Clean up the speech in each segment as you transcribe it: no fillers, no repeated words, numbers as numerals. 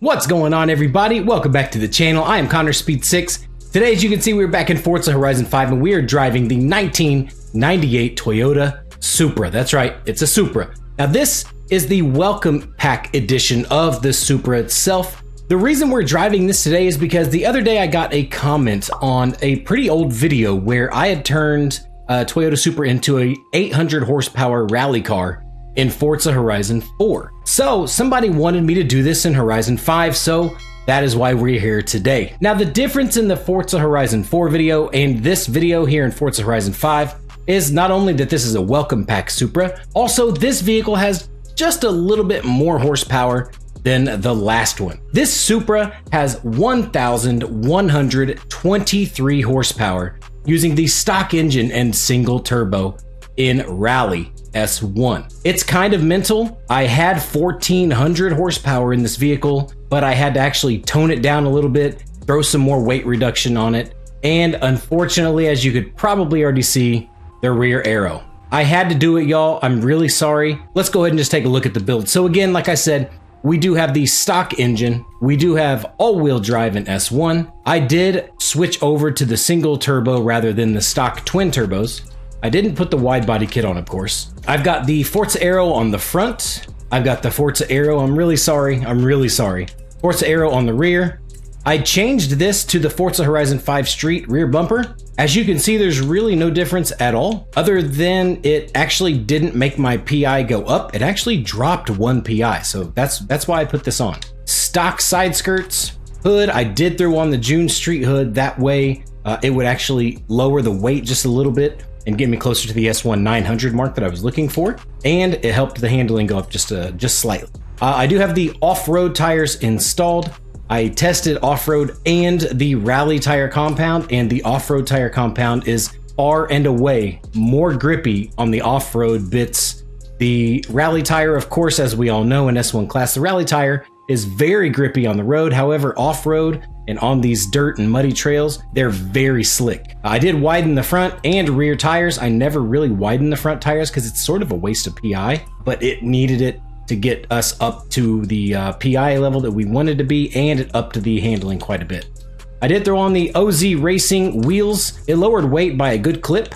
What's going on, everybody? Welcome back to the channel. I am Connor Speed 6. Today, as you can see, we're back in Forza Horizon 5 and we are driving the 1998 Toyota Supra. That's right, it's a Supra. Now this is the welcome pack edition of the Supra itself. The reason we're driving this today is because the other day I got a comment on a pretty old video where I had turned a Toyota Supra into a 800 horsepower rally car in Forza Horizon 4. So somebody wanted me to do this in Horizon 5, so that is why we're here today. Now the difference in the Forza Horizon 4 video and this video here in Forza Horizon 5 is not only that this is a welcome pack Supra, also this vehicle has just a little bit more horsepower than the last one. This Supra has 1,123 horsepower using the stock engine and single turbo in Rally S1. It's kind of mental. I had 1,400 horsepower in this vehicle, but I had to actually tone it down a little bit, throw some more weight reduction on it, and unfortunately, as you could probably already see, the rear aero. I had to do it, y'all. I'm really sorry. Let's go ahead and just take a look at the build. So again, like I said, we do have the stock engine. We do have all-wheel drive in S1. I did switch over to the single turbo rather than the stock twin turbos. I didn't put the wide body kit on, of course. I've got the Forza Aero on the front. I've got the Forza Aero. I'm really sorry. Forza Aero on the rear. I changed this to the Forza Horizon 5 Street rear bumper. As you can see, there's really no difference at all, other than it actually didn't make my PI go up. It actually dropped 1 PI, so that's why I put this on. Stock side skirts, hood. I did throw on the June Street hood. That way, it would actually lower the weight just a little bit and get me closer to the S1 900 mark that I was looking for, and it helped the handling go up just slightly. I do have the off-road tires installed. I tested off-road and the rally tire compound, and the off-road tire compound is far and away more grippy on the off-road bits. The rally tire, of course, as we all know in S1 class, the rally tire is very grippy on the road. However, off-road and on these dirt and muddy trails, they're very slick. I did widen the front and rear tires. I never really widened the front tires because it's sort of a waste of PI, but it needed it to get us up to the PI level that we wanted to be, and up to the handling quite a bit. I did throw on the OZ Racing wheels. It lowered weight by a good clip,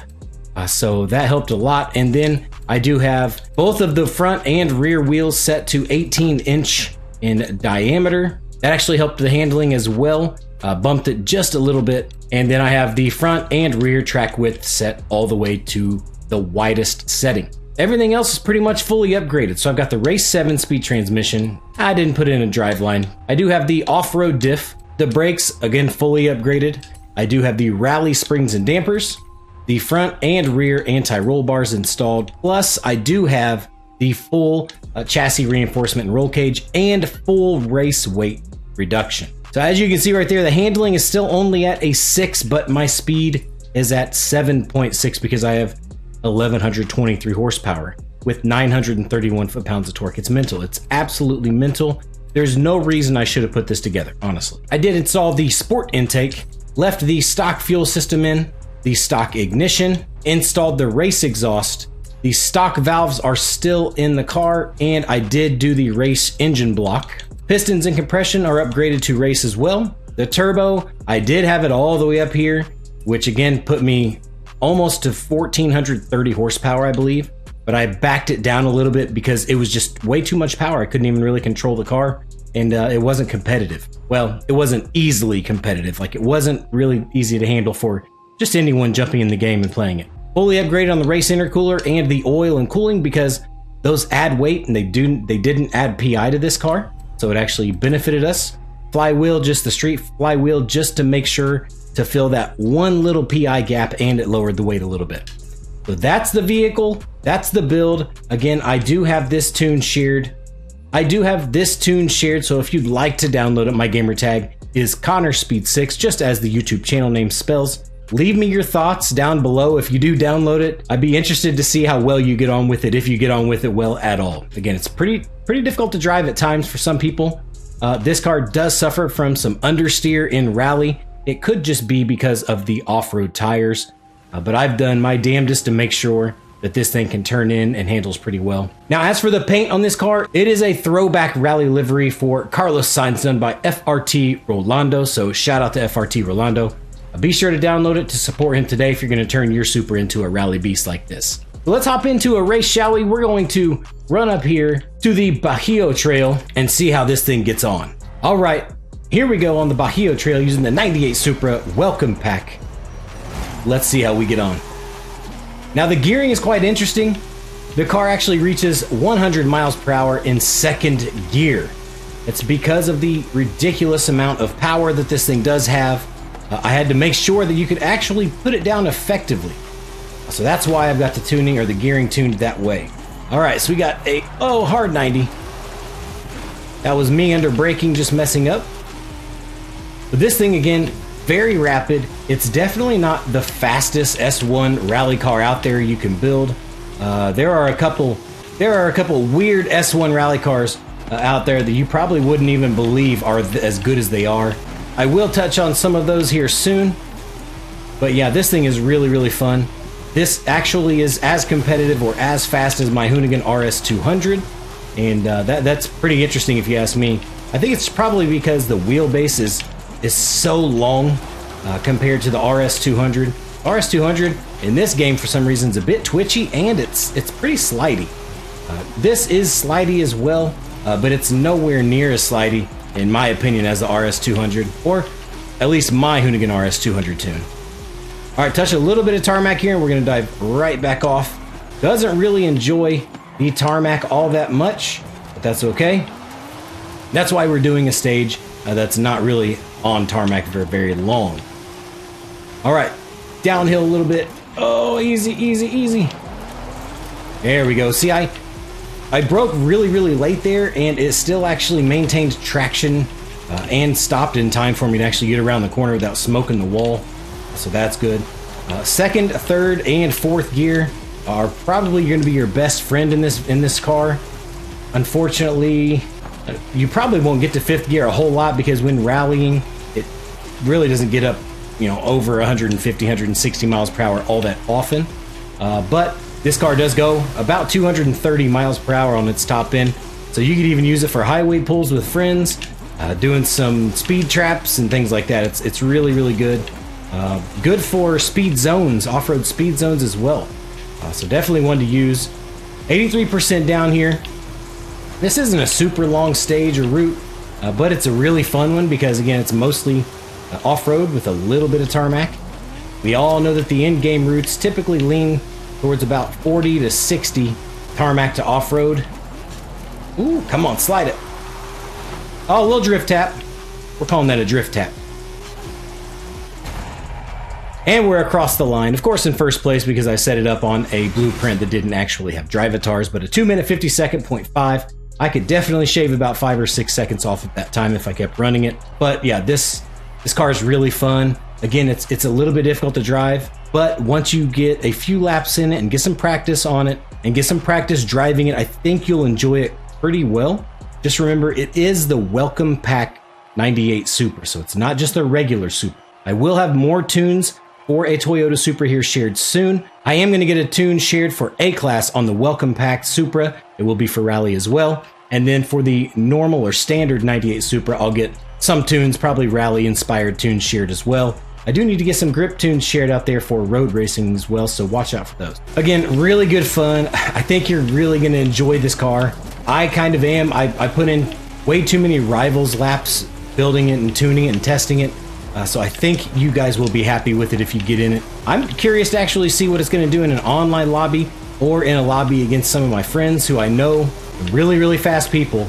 so that helped a lot. And then I do have both of the front and rear wheels set to 18-inch in diameter. That actually helped the handling as well, bumped it just a little bit. And then I have the front and rear track width set all the way to the widest setting. Everything else is pretty much fully upgraded. So I've got the Race 7-speed transmission. I didn't put in a driveline. I do have the off-road diff. The brakes, again, fully upgraded. I do have the Rally springs and dampers. The front and rear anti-roll bars installed. Plus, I do have the full chassis reinforcement and roll cage and full race weight reduction. So as you can see right there, the handling is still only at a 6, but my speed is at 7.6 because I have 1,123 horsepower with 931 foot-pounds of torque. It's mental. It's absolutely mental. There's no reason I should have put this together, honestly. I did install the sport intake, left the stock fuel system in, the stock ignition, installed the race exhaust. The stock valves are still in the car, and I did do the race engine block. Pistons and compression are upgraded to race as well. The turbo, I did have it all the way up here, which again put me almost to 1,430 horsepower, I believe, but I backed it down a little bit because it was just way too much power. I couldn't even really control the car, and it wasn't competitive. Well, it wasn't easily competitive. Like, it wasn't really easy to handle for just anyone jumping in the game and playing it. Fully upgraded on the race intercooler and the oil and cooling because those add weight, and they didn't add PI to this car, so it actually benefited us. Flywheel, just the street flywheel, just to make sure to fill that one little PI gap, and it lowered the weight a little bit. So that's the vehicle, that's the build. Again, I do have this tune shared. So if you'd like to download it, my gamer tag is Connor Speed 6, just as the YouTube channel name spells. Leave me your thoughts down below if you do download it. I'd be interested to see how well you get on with it, if you get on with it well at all. Again, it's pretty difficult to drive at times for some people. This car does suffer from some understeer in rally. It could just be because of the off-road tires, but I've done my damnedest to make sure that this thing can turn in and handles pretty well. Now, as for the paint on this car, it is a throwback rally livery for Carlos Sainz done by FRT Rolando. So shout out to FRT Rolando. Be sure to download it to support him today if you're going to turn your Supra into a rally beast like this. So let's hop into a race, shall we? We're going to run up here to the Peugeot Trail and see how this thing gets on. All right, here we go on the Peugeot Trail using the 98 Supra Welcome Pack. Let's see how we get on. Now the gearing is quite interesting. The car actually reaches 100 miles per hour in second gear. It's because of the ridiculous amount of power that this thing does have. I had to make sure that you could actually put it down effectively. So that's why I've got the tuning or the gearing tuned that way. All right, so we got a, hard 90. That was me under braking, just messing up. But this thing, again, very rapid. It's definitely not the fastest S1 rally car out there you can build. There are a couple weird S1 rally cars out there that you probably wouldn't even believe are as good as they are. I will touch on some of those here soon. But yeah, this thing is really, really fun. This actually is as competitive or as fast as my Hoonigan RS200. And that's pretty interesting if you ask me. I think it's probably because the wheelbase is so long compared to the RS200. RS200 in this game for some reason is a bit twitchy and it's pretty slidey. This is slidey as well, but it's nowhere near as slidey in my opinion as the RS200, or at least my Hoonigan RS200 tune. All right, touch a little bit of tarmac here and we're gonna dive right back off. Doesn't really enjoy the tarmac all that much, but that's okay. That's why we're doing a stage that's not really on tarmac for very long. All right, downhill a little bit. Oh, easy, easy, easy. There we go. See, I broke really, really late there, and it still actually maintained traction and stopped in time for me to actually get around the corner without smoking the wall. So that's good. Second, third, and fourth gear are probably going to be your best friend in this car. Unfortunately, you probably won't get to fifth gear a whole lot because when rallying, it really doesn't get up, over 150, 160 miles per hour all that often. But this car does go about 230 miles per hour on its top end. So you could even use it for highway pulls with friends, doing some speed traps and things like that. It's really, really good. Good for speed zones, off-road speed zones as well. So definitely one to use. 83% down here. This isn't a super long stage or route, but it's a really fun one because, again, it's mostly off-road with a little bit of tarmac. We all know that the in-game routes typically lean towards about 40 to 60 tarmac to off-road. Ooh, come on, slide it. Oh, a little drift tap. We're calling that a drift tap. And we're across the line, of course in first place because I set it up on a blueprint that didn't actually have drivatars, but a 2-minute 50-second 0.5. I could definitely shave about 5 or 6 seconds off of that time if I kept running it. But yeah, this car is really fun. Again, it's a little bit difficult to drive, but once you get a few laps in it and get some practice on it and get some practice driving it, I think you'll enjoy it pretty well. Just remember, it is the Welcome Pack 98 Supra, so it's not just the regular Supra. I will have more tunes for a Toyota Supra here shared soon. I am going to get a tune shared for A-Class on the Welcome Pack Supra. It will be for rally as well. And then for the normal or standard 98 Supra, I'll get some tunes, probably rally-inspired tunes shared as well. I do need to get some grip tunes shared out there for road racing as well, so watch out for those. Again, really good fun. I think you're really going to enjoy this car. I kind of am. I put in way too many rivals laps building it and tuning it and testing it. So I think you guys will be happy with it if you get in it. I'm curious to actually see what it's going to do in an online lobby or in a lobby against some of my friends who I know are really, really fast people.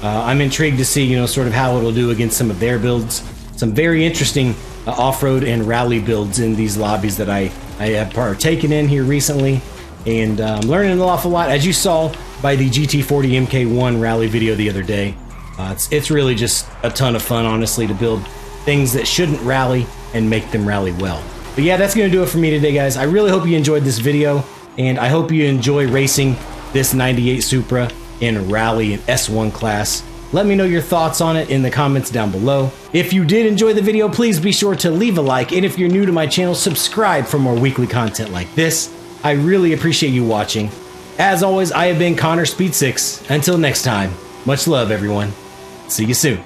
I'm intrigued to see, sort of how it'll do against some of their builds. Some very interesting off-road and rally builds in these lobbies that I have partaken in here recently. And I'm learning an awful lot, as you saw by the GT40 MK1 rally video the other day. It's really just a ton of fun, honestly, to build things that shouldn't rally and make them rally well. But yeah, that's going to do it for me today, guys. I really hope you enjoyed this video, and I hope you enjoy racing this 98 Supra in rally and S1 class. Let me know your thoughts on it in the comments down below. If you did enjoy the video, please be sure to leave a like, and if you're new to my channel, subscribe for more weekly content like this. I really appreciate you watching. As always, I have been Connor Speed 6. Until next time, much love, everyone. See you soon.